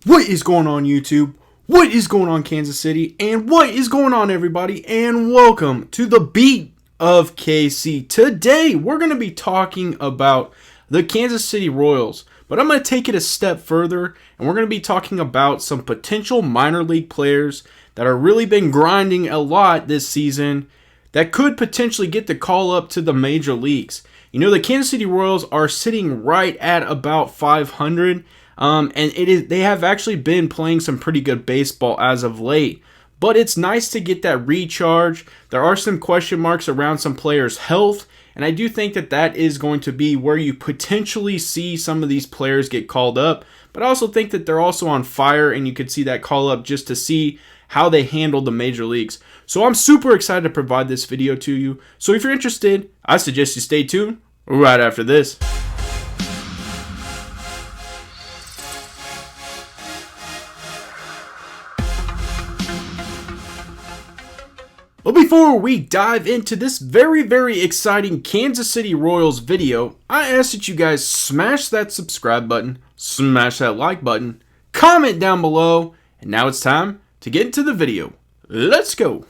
What is going on, YouTube? What is going on, Kansas City? And what is going on, everybody? And welcome to the Beat of KC. Today, we're going to be talking about the Kansas City Royals, but I'm going to take it a step further, and we're going to be talking about some potential minor league players that have really been grinding a lot this season that could potentially get the call up to the major leagues. You know, the Kansas City Royals are sitting right at about 500. And they have actually been playing some pretty good baseball as of late. But it's nice to get that recharge. There are some question marks around some players' health. And I do think that that is going to be where you potentially see some of these players get called up. But I also think that they're also on fire, and you could see that call up just to see how they handle the major leagues. So I'm super excited to provide this video to you. So if you're interested, I suggest you stay tuned right after this. But before we dive into this very exciting Kansas City Royals video, I ask that you guys smash that subscribe button, smash that like button, comment down below, and now it's time to get into the video. Let's go!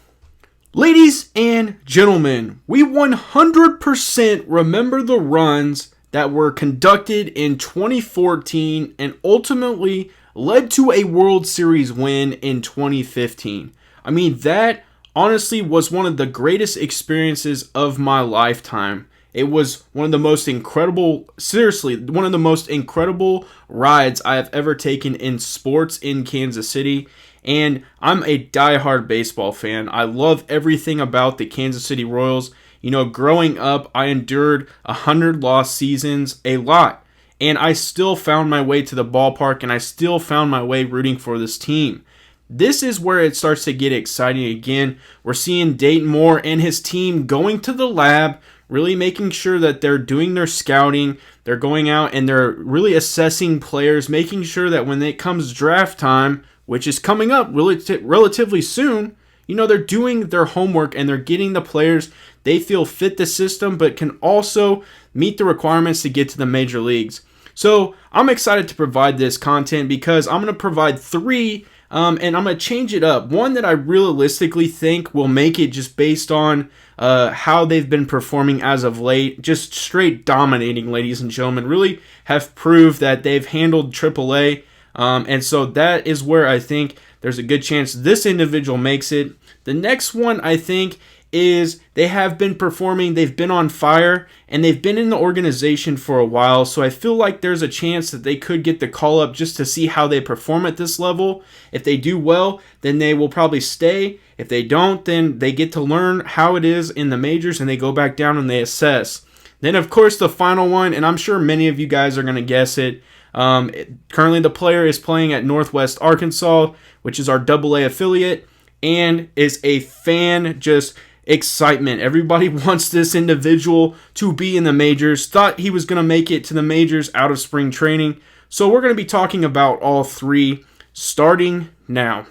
Ladies and gentlemen, we 100% remember the runs that were conducted in 2014 and ultimately led to a World Series win in 2015. I mean, that honestly was one of the greatest experiences of my lifetime. It was one of the most incredible, seriously, one of the most incredible rides I have ever taken in sports in Kansas City. And I'm a diehard baseball fan. I love everything about the Kansas City Royals. You know, growing up, I endured 100 lost seasons, a lot. And I still found my way to the ballpark, and I still found my way rooting for this team. This is where it starts to get exciting again. We're seeing Dayton Moore and his team going to the lab, really making sure that they're doing their scouting. They're going out and they're really assessing players, making sure that when it comes draft time, which is coming up relatively soon, you know, they're doing their homework and they're getting the players they feel fit the system, but can also meet the requirements to get to the major leagues. So I'm excited to provide this content because I'm going to provide three and I'm going to change it up. One that I realistically think will make it just based on how they've been performing as of late. Just straight dominating, ladies and gentlemen. Really have proved that they've handled AAA. And so that is where I think there's a good chance this individual makes it. The next one, I think, is they have been performing, they've been on fire, and they've been in the organization for a while, so I feel like there's a chance that they could get the call up just to see how they perform at this level. If they do well, then they will probably stay. If they don't, then they get to learn how it is in the majors, and they go back down and they assess. Then, of course, the final one, and I'm sure many of you guys are going to guess it. Currently, the player is playing at Northwest Arkansas, which is our AA affiliate, and is a fan just excitement. Everybody wants this individual to be in the majors. Thought he was going to make it to the majors out of spring training. So we're going to be talking about all three starting now.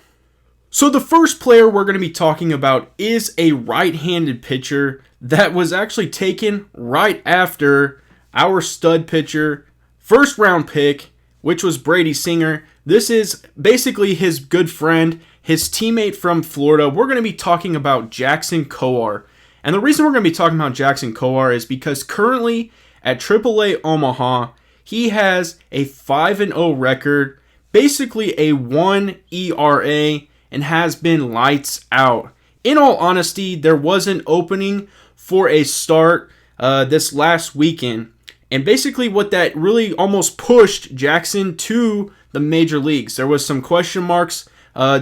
So the first player we're going to be talking about is a right-handed pitcher that was actually taken right after our stud pitcher, first round pick, which was Brady Singer. This is basically his good friend, his teammate from Florida. We're going to be talking about Jackson Kowar. And the reason we're going to be talking about Jackson Kowar is because currently at AAA Omaha, he has a 5-0 record, basically a 1 ERA, and has been lights out. In all honesty, there was an opening for a start this last weekend. And basically what that really almost pushed Jackson to the major leagues. There was some question marks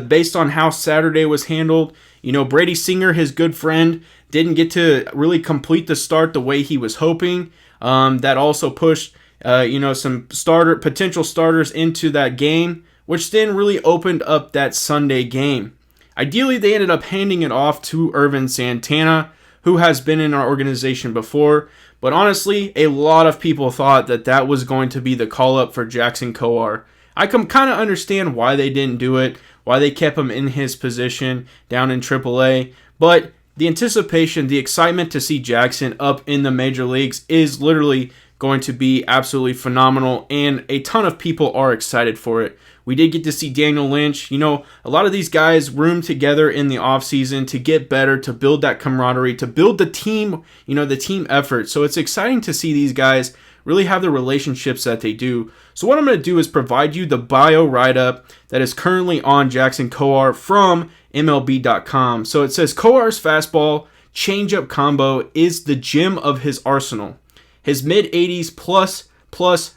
based on how Saturday was handled. You know, Brady Singer, his good friend, didn't get to really complete the start the way he was hoping. That also pushed, some potential starters into that game, which then really opened up that Sunday game. Ideally, they ended up handing it off to Ervin Santana, who has been in our organization before. But honestly, a lot of people thought that that was going to be the call-up for Jackson Kowar. I can kind of understand why they didn't do it, why they kept him in his position down in AAA. But the anticipation, the excitement to see Jackson up in the major leagues is literally going to be absolutely phenomenal, and a ton of people are excited for it. We did get to see Daniel Lynch. You know, a lot of these guys roomed together in the offseason to get better, to build that camaraderie, to build the team, you know, the team effort. So it's exciting to see these guys really have the relationships that they do. So what I'm going to do is provide you the bio write-up that is currently on Jackson Kowar from MLB.com. So it says Kowar's fastball changeup combo is the gem of his arsenal. His mid-80s plus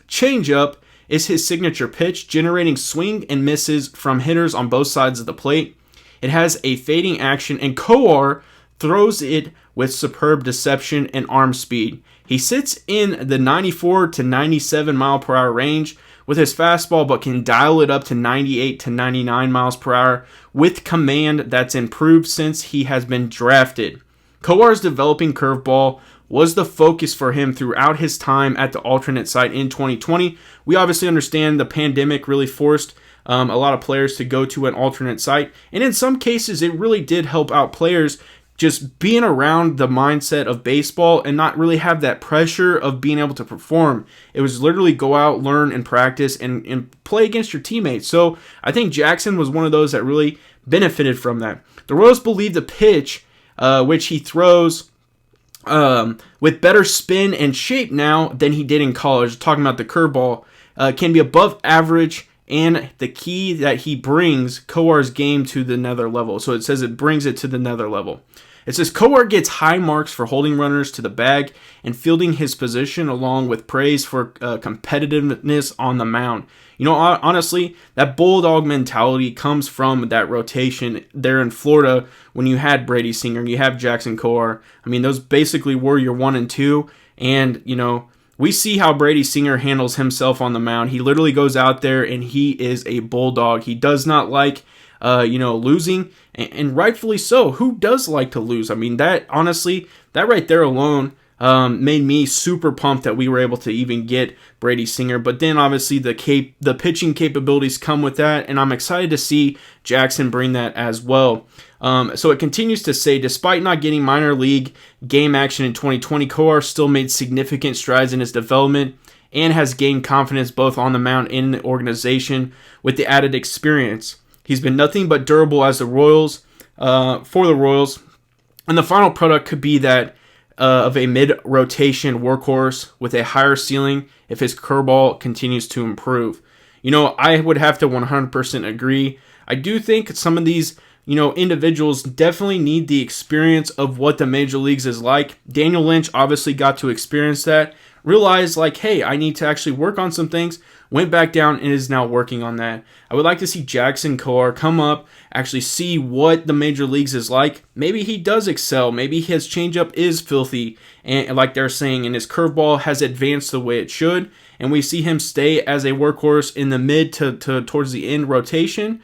changeup is his signature pitch, generating swing and misses from hitters on both sides of the plate. It has a fading action, and Kowar throws it with superb deception and arm speed. He sits in the 94 to 97 mile per hour range with his fastball, but can dial it up to 98 to 99 miles per hour with command that's improved since he has been drafted. Kowar's developing curveball was the focus for him throughout his time at the alternate site in 2020. We obviously understand the pandemic really forced a lot of players to go to an alternate site, and in some cases it really did help out players just being around the mindset of baseball and not really have that pressure of being able to perform. It was literally go out, learn, and practice and play against your teammates. So I think Jackson was one of those that really benefited from that. The Royals believe the pitch, which he throws with better spin and shape now than he did in college, talking about the curveball, can be above average, and the key that he brings Kowar's game to the nether level. So it says it brings it to the nether level. It says Kowar gets high marks for holding runners to the bag and fielding his position, along with praise for competitiveness on the mound. You know, honestly, that bulldog mentality comes from that rotation there in Florida when you had Brady Singer and you have Jackson Kowar. I mean, those basically were your 1 and 2, and, you know, we see how Brady Singer handles himself on the mound. He literally goes out there and he is a bulldog. He does not like losing, and rightfully so. Who does like to lose? I mean, that honestly, that right there alone made me super pumped that we were able to even get Brady Singer. But then obviously the pitching capabilities come with that, and I'm excited to see Jackson bring that as well. So it continues to say, despite not getting minor league game action in 2020, Kowar still made significant strides in his development and has gained confidence both on the mound and in the organization with the added experience. He's been nothing but durable as for the Royals, and the final product could be that of a mid-rotation workhorse with a higher ceiling if his curveball continues to improve. You know, I would have to 100% agree. I do think some of these, individuals definitely need the experience of what the major leagues is like. Daniel Lynch obviously got to experience that, realized like, hey, I need to actually work on some things, went back down and is now working on that. I would like to see Jackson Kowar come up, actually see what the major leagues is like. Maybe he does excel. Maybe his changeup is filthy, and like they're saying, and his curveball has advanced the way it should, and we see him stay as a workhorse in the mid to towards the end rotation.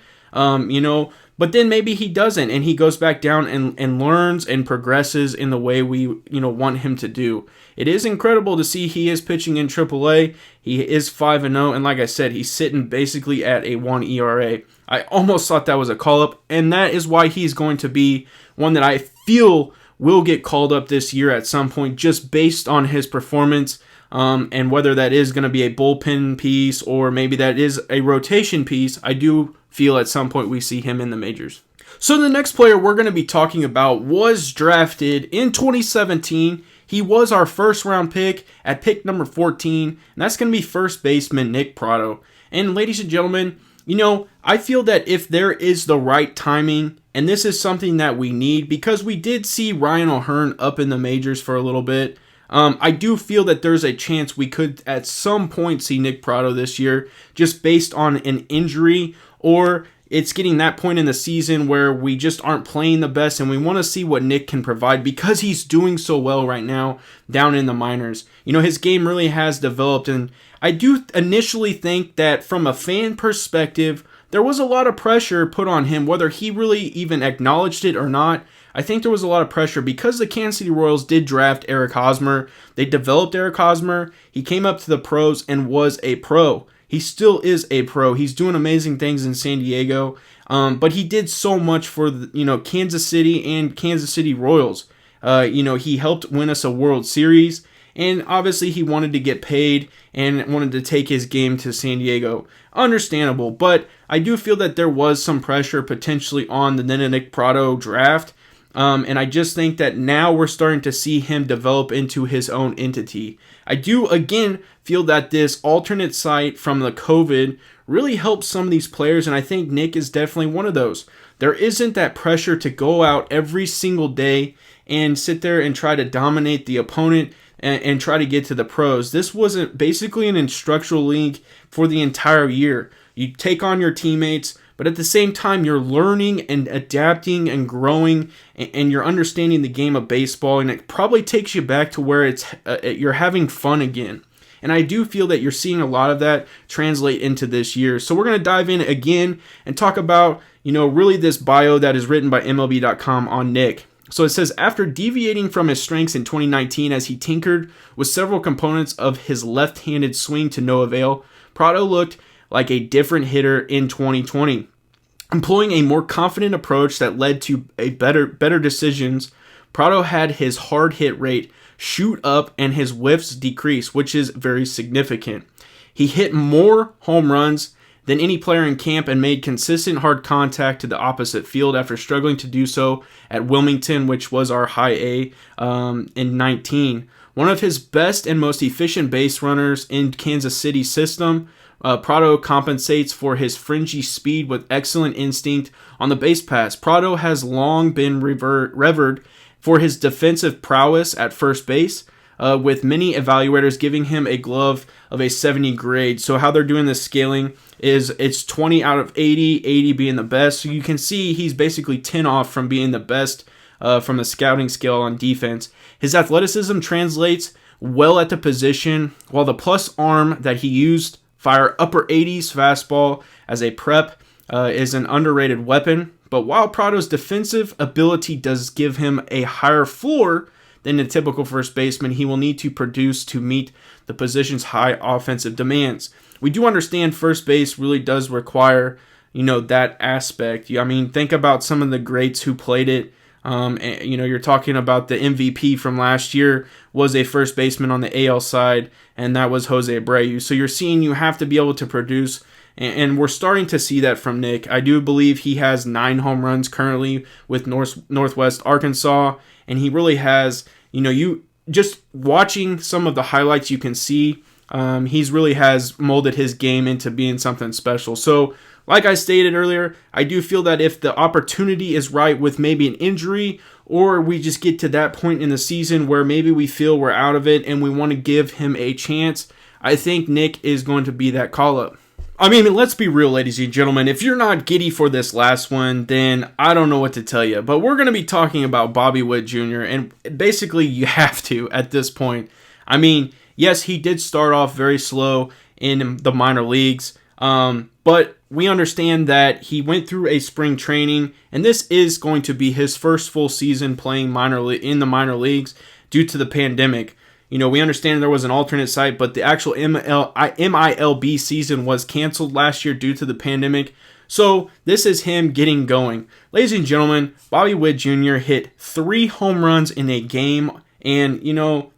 But then maybe he doesn't, and he goes back down and learns and progresses in the way we want him to do. It is incredible to see he is pitching in AAA. He is 5-0, and like I said, he's sitting basically at a 1 ERA. I almost thought that was a call-up, and that is why he's going to be one that I feel will get called up this year at some point, just based on his performance, and whether that is going to be a bullpen piece or maybe that is a rotation piece. I do feel at some point we see him in the majors. So the next player we're going to be talking about was drafted in 2017. He was our first round pick at pick number 14, and that's going to be first baseman Nick Pratto. And ladies and gentlemen, I feel that if there is the right timing, and this is something that we need because we did see Ryan O'Hearn up in the majors for a little bit, I do feel that there's a chance we could at some point see Nick Pratto this year, just based on an injury, or it's getting that point in the season where we just aren't playing the best, and we want to see what Nick can provide because he's doing so well right now down in the minors. His game really has developed, and I do initially think that from a fan perspective, there was a lot of pressure put on him, whether he really even acknowledged it or not. I think there was a lot of pressure because the Kansas City Royals did draft Eric Hosmer. They developed Eric Hosmer. He came up to the pros and was a pro. He still is a pro. He's doing amazing things in San Diego, but he did so much for Kansas City and Kansas City Royals. He helped win us a World Series, And obviously he wanted to get paid and wanted to take his game to San Diego. Understandable, but I do feel that there was some pressure potentially on the Nenadick Pratto draft. And I just think that now we're starting to see him develop into his own entity. I do, again, feel that this alternate site from the COVID really helps some of these players, and I think Nick is definitely one of those. There isn't that pressure to go out every single day and sit there and try to dominate the opponent and try to get to the pros. This wasn't basically an instructional league for the entire year. You take on your teammates, but at the same time, you're learning and adapting and growing, and you're understanding the game of baseball, and it probably takes you back to where you're having fun again. And I do feel that you're seeing a lot of that translate into this year. So we're going to dive in again and talk about, really this bio that is written by MLB.com on Nick. So it says, after deviating from his strengths in 2019 as he tinkered with several components of his left-handed swing to no avail, Pratto looked like a different hitter in 2020. Employing a more confident approach that led to better decisions, Pratto had his hard hit rate shoot up and his whiffs decrease, which is very significant. He hit more home runs than any player in camp and made consistent hard contact to the opposite field after struggling to do so at Wilmington, which was our high A in 19. One of his best and most efficient base runners in Kansas City's system, Pratto compensates for his fringy speed with excellent instinct on the base pass. Pratto has long been revered for his defensive prowess at first base, with many evaluators giving him a glove of a 70 grade. So how they're doing this scaling is it's 20 out of 80, 80 being the best. So you can see he's basically 10 off from being the best from the scouting scale on defense. His athleticism translates well at the position, while the plus arm that he used, fire upper 80s fastball as a prep, is an underrated weapon. But while Pratto's defensive ability does give him a higher floor than a typical first baseman, he will need to produce to meet the position's high offensive demands. We do understand first base really does require, that aspect. I mean, think about some of the greats who played it. You're talking about the MVP from last year was a first baseman on the AL side, and that was Jose Abreu. So you're seeing you have to be able to produce, and we're starting to see that from Nick. I do believe he has 9 home runs currently with Northwest Arkansas, and he really has, you just watching some of the highlights, you can see he's really has molded his game into being something special. So like I stated earlier, I do feel that if the opportunity is right with maybe an injury, or we just get to that point in the season where maybe we feel we're out of it and we want to give him a chance, I think Nick is going to be that call-up. I mean, let's be real, ladies and gentlemen. If you're not giddy for this last one, then I don't know what to tell you. But we're going to be talking about Bobby Witt Jr., and basically you have to at this point. I mean, yes, he did start off very slow in the minor leagues, but we understand that he went through a spring training, and this is going to be his first full season playing in the minor leagues due to the pandemic. We understand there was an alternate site, but the actual MILB season was canceled last year due to the pandemic. So this is him getting going. Ladies and gentlemen, Bobby Witt Jr. hit 3 home runs in a game, and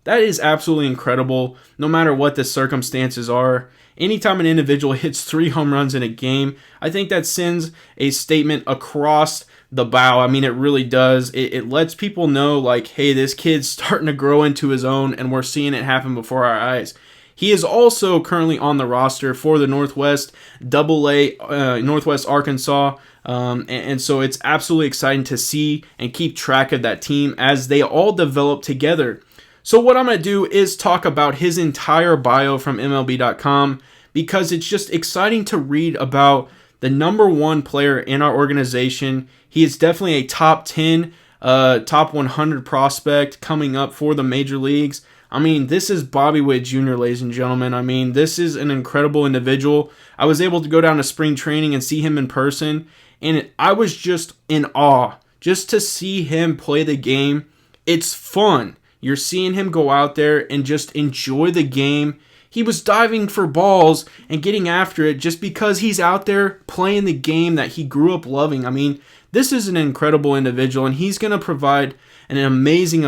that is absolutely incredible no matter what the circumstances are. Anytime an individual hits 3 home runs in a game, I think that sends a statement across the bow. I mean, it really does. It lets people know, like, hey, this kid's starting to grow into his own, and we're seeing it happen before our eyes. He is also currently on the roster for the Northwest AA, Northwest Arkansas, and so it's absolutely exciting to see and keep track of that team as they all develop together. So what I'm going to do is talk about his entire bio from MLB.com, because it's just exciting to read about the number 1 player in our organization. He is definitely a top 10, top 100 prospect coming up for the major leagues. I mean, this is Bobby Witt Jr., ladies and gentlemen. I mean, this is an incredible individual. I was able to go down to spring training and see him in person, and I was just in awe just to see him play the game. It's fun. You're seeing him go out there and just enjoy the game. He was diving for balls and getting after it just because he's out there playing the game that he grew up loving. I mean, this is an incredible individual, and he's going to provide an amazing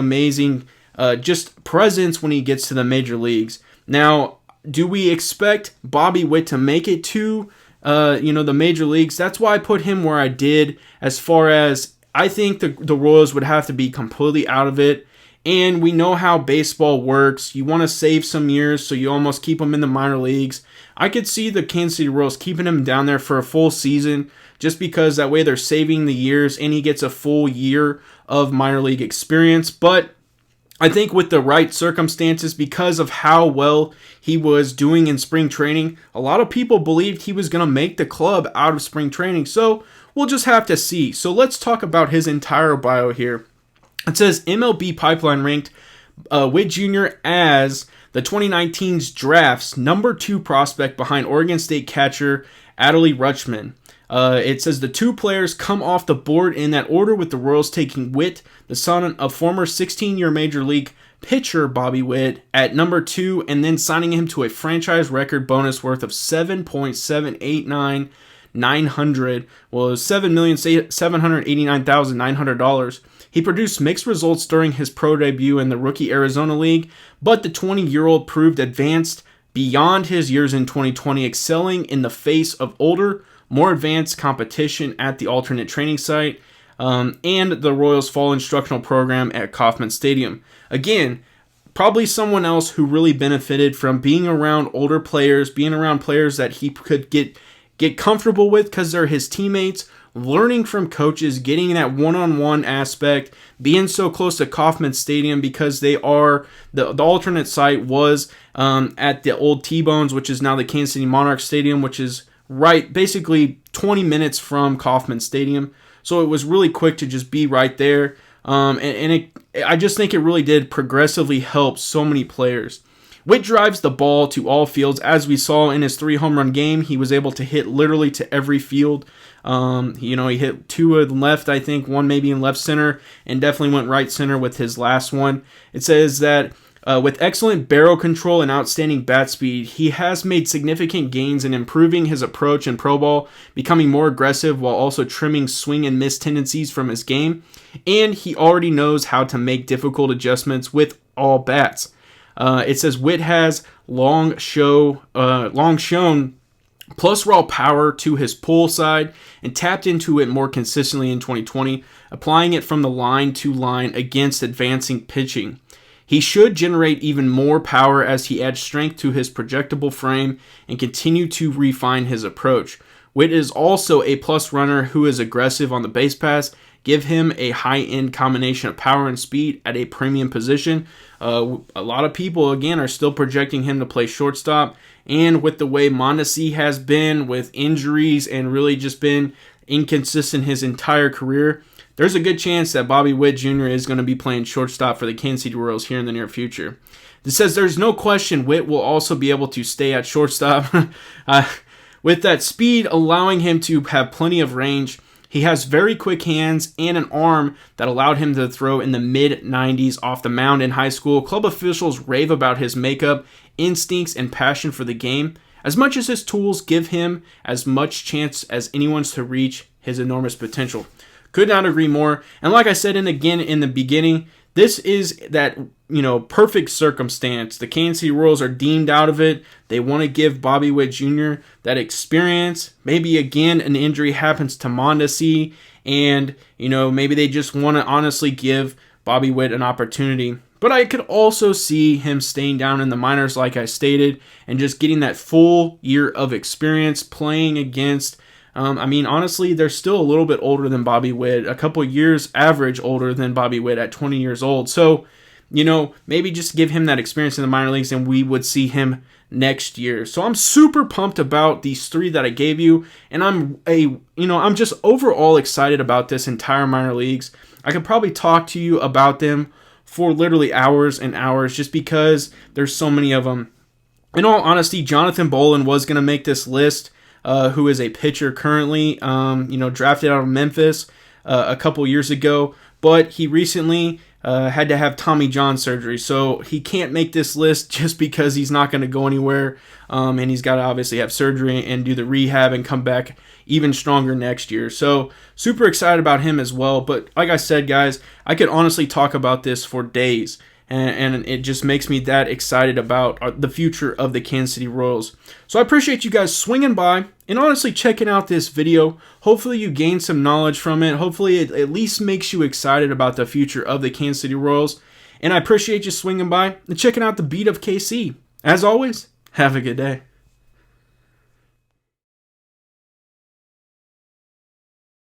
just presence when he gets to the major leagues. Now, do we expect Bobby Witt to make it to the major leagues? That's why I put him where I did, as far as I think the Royals would have to be completely out of it. And we know how baseball works. You want to save some years, so you almost keep him in the minor leagues. I could see the Kansas City Royals keeping him down there for a full season, just because that way they're saving the years and he gets a full year of minor league experience. But I think with the right circumstances, because of how well he was doing in spring training, a lot of people believed he was going to make the club out of spring training. So we'll just have to see. So let's talk about his entire bio here. It says MLB Pipeline ranked Witt Jr. as the 2019's draft's number 2 prospect behind Oregon State catcher Adley Rutschman. It says the 2 players come off the board in that order, with the Royals taking Witt, the son of former 16-year Major League pitcher Bobby Witt, at number 2, and then signing him to a franchise record bonus worth of $7,789,900. Well, $7,789,900. He produced mixed results during his pro debut in the rookie Arizona League, but the 20-year-old proved advanced beyond his years in 2020, excelling in the face of older, more advanced competition at the alternate training site and the Royals' fall instructional program at Kauffman Stadium. Again, probably someone else who really benefited from being around older players, being around players that he could get comfortable with because they're his teammates, learning from coaches, getting that one-on-one aspect, being so close to Kauffman Stadium because they are, the alternate site was at the old T-Bones, which is now the Kansas City Monarchs Stadium, which is right, basically 20 minutes from Kauffman Stadium. So it was really quick to just be right there. I just think it really did progressively help so many players. Witt drives the ball to all fields. As we saw in his 3 home run game, he was able to hit literally to every field. He hit 2 in left, I think, 1 maybe in left center, and definitely went right center with his last one. It says that with excellent barrel control and outstanding bat speed, he has made significant gains in improving his approach in pro ball, becoming more aggressive while also trimming swing and miss tendencies from his game, and he already knows how to make difficult adjustments with all bats. It says Witt has long shown plus raw power to his pull side and tapped into it more consistently in 2020, applying it from the line to line against advancing pitching. He should generate even more power as he adds strength to his projectable frame and continue to refine his approach. Witt is also a plus runner who is aggressive on the base pass. Give him a high-end combination of power and speed at a premium position. A lot of people, again, are still projecting him to play shortstop. And with the way Mondesi has been with injuries and really just been inconsistent his entire career, there's a good chance that Bobby Witt Jr. is going to be playing shortstop for the Kansas City Royals here in the near future. It says there's no question Witt will also be able to stay at shortstop. With that speed allowing him to have plenty of range, he has very quick hands and an arm that allowed him to throw in the mid-90s off the mound in high school. Club officials rave about his makeup, instincts, and passion for the game, as much as his tools give him as much chance as anyone's to reach his enormous potential. Could not agree more. And like I said in the beginning, this is that perfect circumstance. The Kansas City Royals are deemed out of it. They want to give Bobby Witt Jr. that experience. Maybe again an injury happens to Mondesi, and maybe they just want to honestly give Bobby Witt an opportunity. But I could also see him staying down in the minors, like I stated, and just getting that full year of experience playing against. Honestly, they're still a little bit older than Bobby Witt, a couple years average older than Bobby Witt at 20 years old. So, maybe just give him that experience in the minor leagues and we would see him next year. So I'm super pumped about these 3 that I gave you, and I'm just overall excited about this entire minor leagues. I could probably talk to you about them for literally hours and hours just because there's so many of them. In all honesty, Jonathan Bolin was going to make this list. Who is a pitcher currently, drafted out of Memphis a couple years ago, but he recently had to have Tommy John surgery, so he can't make this list just because he's not going to go anywhere, and he's got to obviously have surgery and do the rehab and come back even stronger next year. So super excited about him as well, but like I said, guys, I could honestly talk about this for days. and it just makes me that excited about the future of the Kansas City Royals. So I appreciate you guys swinging by and honestly checking out this video. Hopefully you gain some knowledge from it. Hopefully it at least makes you excited about the future of the Kansas City Royals. And I appreciate you swinging by and checking out the Beat of KC. As always, have a good day.